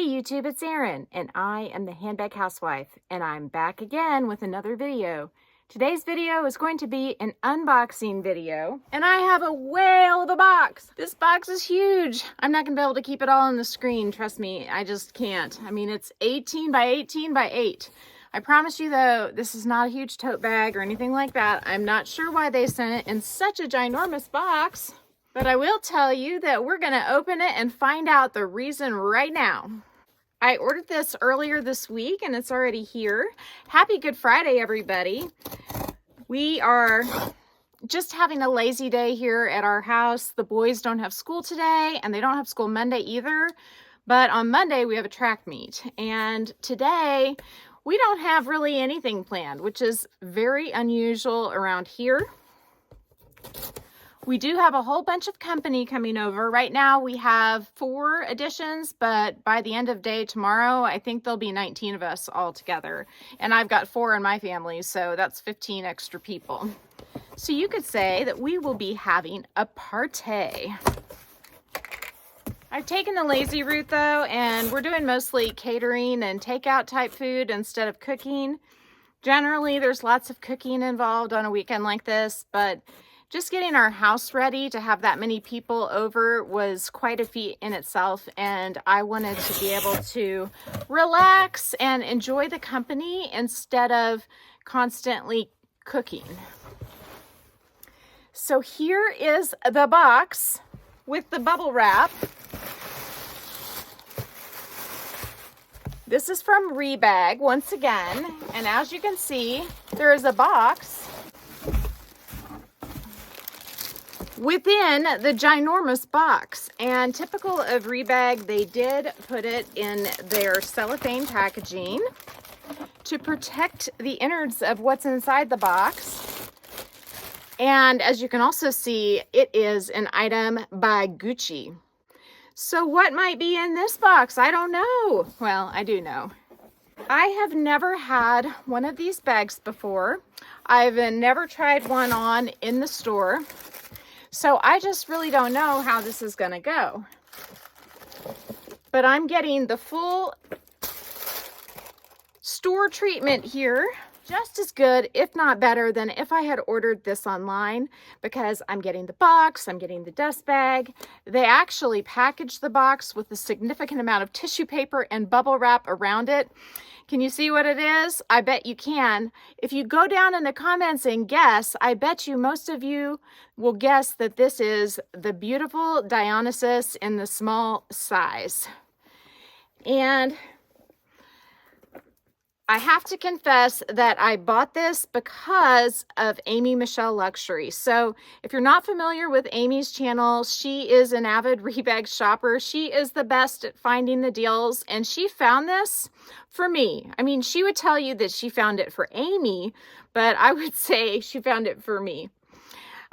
Hey YouTube, it's Erin, and I am the Handbag Housewife, and I'm back again with another video. Today's video is going to be an unboxing video, and I have a whale of a box. This box is huge. I'm not gonna be able to keep it all on the screen, trust me, I just can't. I mean, it's 18 by 18 by 8. I promise you though, this is not a huge tote bag or anything like that. I'm not sure why they sent it in such a ginormous box. But I will tell you that we're going to open it and find out the reason right now. I ordered this earlier this week and it's already here. Happy Good Friday, everybody. We are just having a lazy day here at our house. The boys don't have school today and they don't have school Monday either. But on Monday we have a track meet. And today we don't have really anything planned, which is very unusual around here. We do have a whole bunch of company coming over. Right now we have 4 additions, but by the end of day tomorrow, I think there'll be 19 of us all together. And I've got 4 in my family, so that's 15 extra people. So you could say that we will be having a party. I've taken the lazy route though, and we're doing mostly catering and takeout type food instead of cooking. Generally, there's lots of cooking involved on a weekend like this, but just getting our house ready to have that many people over was quite a feat in itself, and I wanted to be able to relax and enjoy the company instead of constantly cooking. So here is the box with the bubble wrap. This is from Rebag once again, and as you can see, there is a box within the ginormous box, and typical of Rebag, they did put it in their cellophane packaging to protect the innards of what's inside the box. And as you can also see, it is an item by Gucci. So what might be in this box? I don't know. Well, I do know. I have never had one of these bags before. I've never tried one on in the store. So I just really don't know how this is going to go. But I'm getting the full store treatment here. Just as good, if not better, than if I had ordered this online, because I'm getting the box, I'm getting the dust bag. They actually packaged the box with a significant amount of tissue paper and bubble wrap around it. Can you see what it is? I bet you can. If you go down in the comments and guess, I bet you most of you will guess that this is the beautiful Dionysus in the small size. And I have to confess that I bought this because of Amy Michelle Luxury. So if you're not familiar with Amy's channel, she is an avid Rebag shopper. She is the best at finding the deals, and she found this for me. I mean, she would tell you that she found it for Amy, but I would say she found it for me.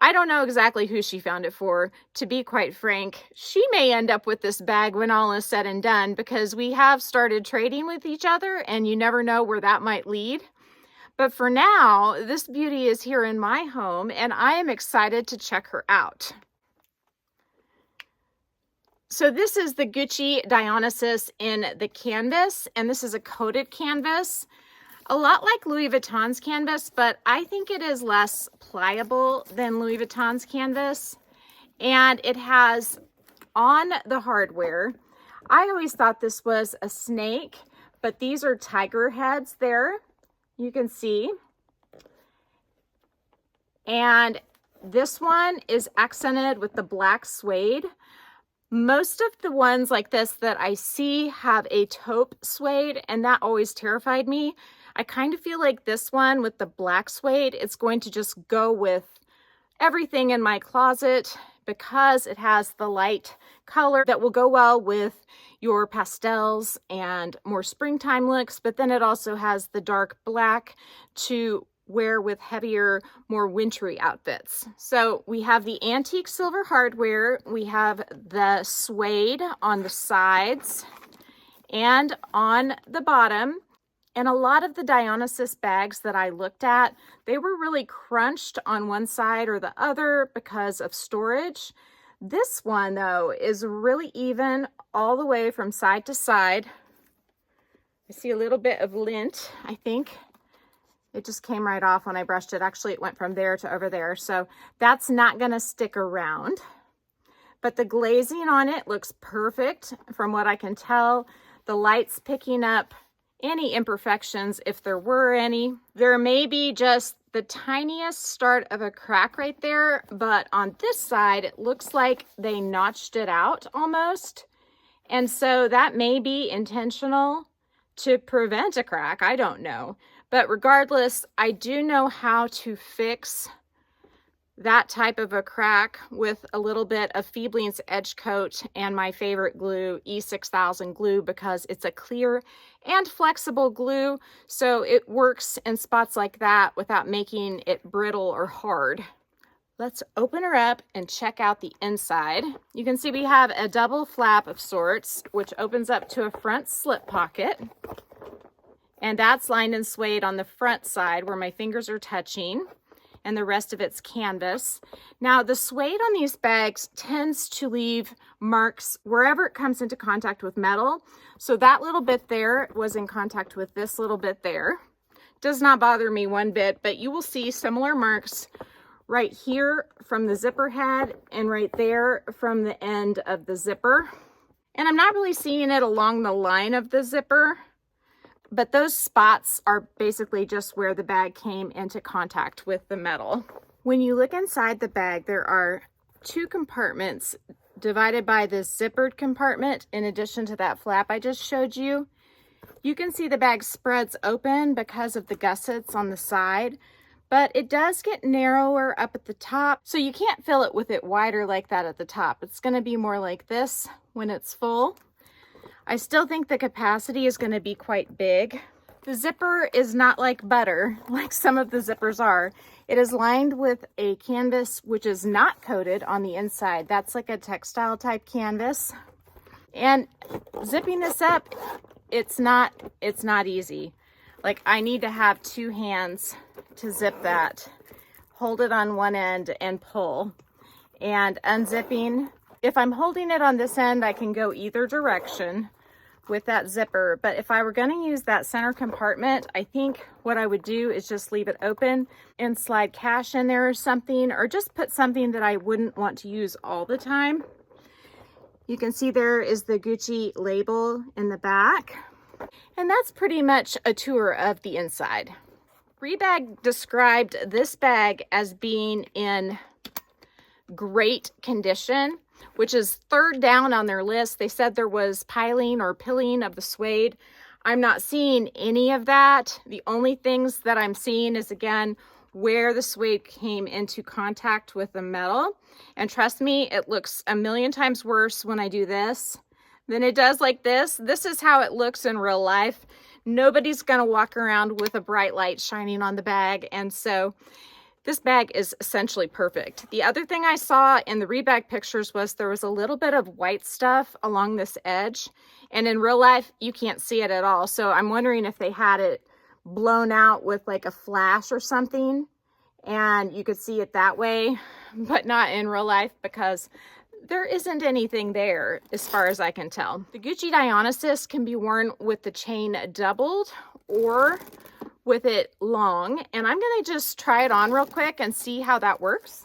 I don't know exactly who she found it for. To be quite frank, she may end up with this bag when all is said and done, because we have started trading with each other and you never know where that might lead. But for now, this beauty is here in my home and I am excited to check her out. So this is the Gucci Dionysus in the canvas, and this is a coated canvas. A lot like Louis Vuitton's canvas, but I think it is less pliable than Louis Vuitton's canvas. And it has on the hardware, I always thought this was a snake, but these are tiger heads there, you can see. And this one is accented with the black suede. Most of the ones like this that I see have a taupe suede, and that always terrified me. I kind of feel like this one with the black suede, it's going to just go with everything in my closet because it has the light color that will go well with your pastels and more springtime looks, but then it also has the dark black to wear with heavier, more wintry outfits. So we have the antique silver hardware, we have the suede on the sides and on the bottom. And a lot of the Dionysus bags that I looked at, they were really crunched on one side or the other because of storage. This one though is really even all the way from side to side. I see a little bit of lint, I think. It just came right off when I brushed it. Actually, it went from there to over there. So that's not gonna stick around. But the glazing on it looks perfect from what I can tell. The light's picking up any imperfections if there were any. There may be just the tiniest start of a crack right there, but on this side, it looks like they notched it out almost. And so that may be intentional to prevent a crack, I don't know. But regardless, I do know how to fix that type of a crack with a little bit of Feebling's Edge Coat and my favorite glue, E6000 glue, because it's a clear and flexible glue, so it works in spots like that without making it brittle or hard. Let's open her up and check out the inside. You can see we have a double flap of sorts, which opens up to a front slip pocket. And that's lined in suede on the front side where my fingers are touching, and the rest of it's canvas. Now the suede on these bags tends to leave marks wherever it comes into contact with metal. So that little bit there was in contact with this little bit there. Does not bother me one bit, but you will see similar marks right here from the zipper head and right there from the end of the zipper. And I'm not really seeing it along the line of the zipper, but those spots are basically just where the bag came into contact with the metal. When you look inside the bag, there are two compartments divided by this zippered compartment in addition to that flap I just showed you. You can see the bag spreads open because of the gussets on the side, but it does get narrower up at the top, so you can't fill it with it wider like that at the top. It's going to be more like this when it's full. I still think the capacity is going to be quite big. The zipper is not like butter, like some of the zippers are. It is lined with a canvas which is not coated on the inside. That's like a textile type canvas. And zipping this up, it's not easy. Like, I need to have two hands to zip that. Hold it on one end and pull. And unzipping, if I'm holding it on this end, I can go either direction with that zipper. But if I were going to use that center compartment, I think what I would do is just leave it open and slide cash in there or something, or just put something that I wouldn't want to use all the time. You can see there is the Gucci label in the back. And that's pretty much a tour of the inside. Rebag described this bag as being in great condition, which is third down on their list. They said there was piling or pilling of the suede. I'm not seeing any of that. The only things that I'm seeing is, again, where the suede came into contact with the metal. And trust me, it looks a million times worse when I do this than it does like this. This is how it looks in real life. Nobody's gonna walk around with a bright light shining on the bag, and so this bag is essentially perfect. The other thing I saw in the rebag pictures was there was a little bit of white stuff along this edge, and in real life you can't see it at all. So I'm wondering if they had it blown out with like a flash or something and you could see it that way, but not in real life, because there isn't anything there as far as I can tell. The Gucci Dionysus can be worn with the chain doubled or with it long, and I'm gonna just try it on real quick and see how that works.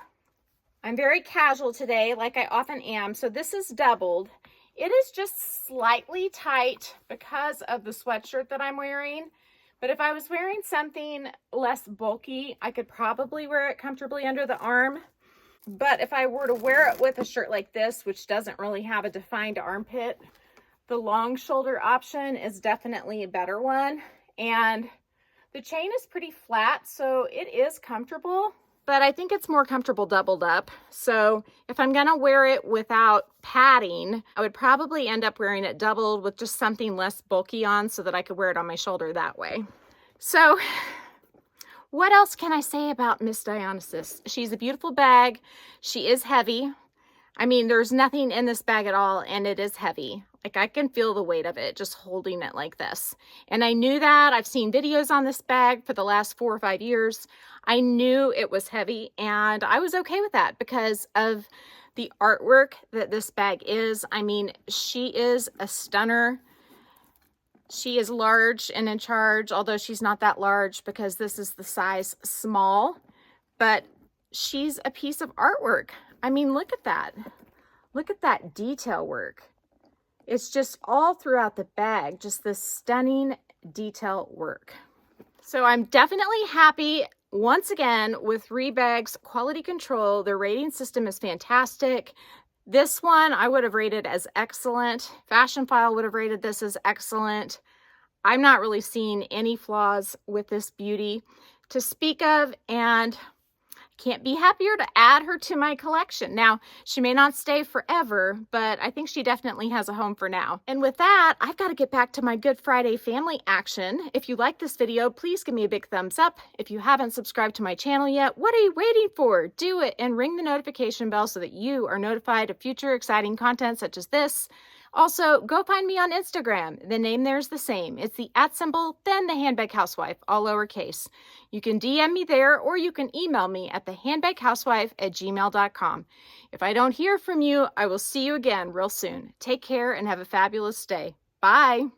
I'm very casual today, like I often am, so this is doubled. It is just slightly tight because of the sweatshirt that I'm wearing, but if I was wearing something less bulky, I could probably wear it comfortably under the arm. But if I were to wear it with a shirt like this, which doesn't really have a defined armpit, the long shoulder option is definitely a better one. And the chain is pretty flat, so it is comfortable, but I think it's more comfortable doubled up. So if I'm gonna wear it without padding, I would probably end up wearing it doubled with just something less bulky on so that I could wear it on my shoulder that way. So what else can I say about Miss Dionysus? She's a beautiful bag. She is heavy. I mean, there's nothing in this bag at all, and it is heavy. Like, I can feel the weight of it just holding it like this. And I knew that. I've seen videos on this bag for the last 4 or 5 years. I knew it was heavy, and I was okay with that because of the artwork that this bag is. I mean, she is a stunner. She is large and in charge, although she's not that large because this is the size small, but she's a piece of artwork. I mean, look at that. Look at that detail work. It's just all throughout the bag, just this stunning detail work. So I'm definitely happy once again with Rebag's quality control. Their rating system is fantastic. This one I would have rated as excellent. Fashionphile would have rated this as excellent. I'm not really seeing any flaws with this beauty to speak of, and can't be happier to add her to my collection. Now, she may not stay forever, but I think she definitely has a home for now. And with that, I've got to get back to my Good Friday family action. If you like this video, please give me a big thumbs up. If you haven't subscribed to my channel yet, what are you waiting for? Do it and ring the notification bell so that you are notified of future exciting content such as this. Also, go find me on Instagram. The name there is the same. It's the @ then the Handbag Housewife, all lowercase. You can DM me there, or you can email me at thehandbaghousewife@gmail.com. If I don't hear from you, I will see you again real soon. Take care and have a fabulous day. Bye.